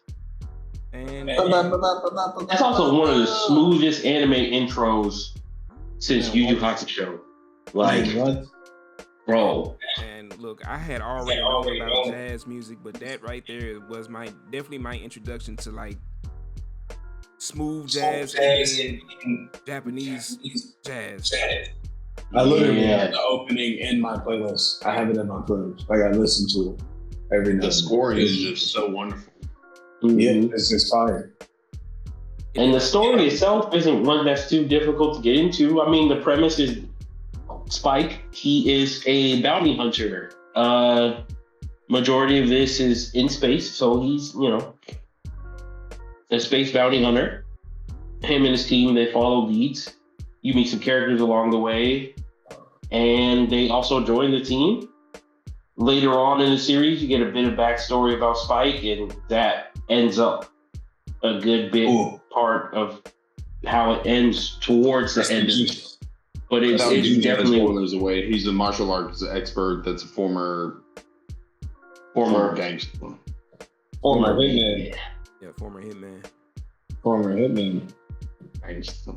And that's also one of the smoothest anime intros since Yu Yu Hakusho. Like, what? Bro. And man, look, I had already known about jazz music, but that right there was definitely my introduction to like smooth jazz and Japanese jazz. I literally have the opening in my playlist. I have it in my playlist. Like I listen to it every night. The scoring is just so wonderful. Yeah, it's just fire. And the story itself isn't one that's too difficult to get into. I mean, the premise is Spike. He is a bounty hunter. Majority of this is in space, so he's, a space bounty hunter. Him and his team, they follow leads. You meet some characters along the way, and they also join the team. Later on in the series, you get a bit of backstory about Spike, and that ends up a good bit part of how it ends towards the end of it. But it's definitely spoilers away. He's a martial arts expert that's a former gangster. Former hitman. Yeah, former hitman. Former hitman. Gangster.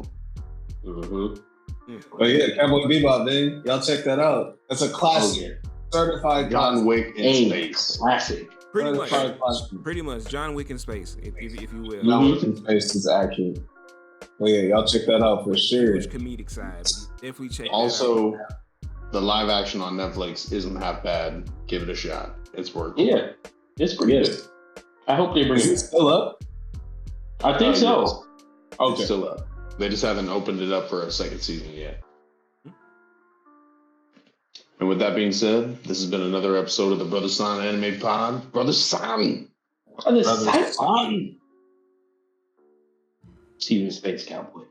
But yeah, Cowboy Bebop, man. Y'all check that out. That's a classic. Certified John Wick in space. Classic. Pretty much John Wick in space, if you will. John Wick in space is accurate. Well, yeah, y'all check that out for sure. Which comedic side, definitely check. Also, the live action on Netflix isn't half bad. Give it a shot. It's worth it. Yeah, it's pretty good. I hope they bring it. Is it still up? I think so. Yes. Okay. It's still up. They just haven't opened it up for a second season yet. And with that being said, this has been another episode of the Brother San Anime Pod. Brother San! See you in space, cowboy.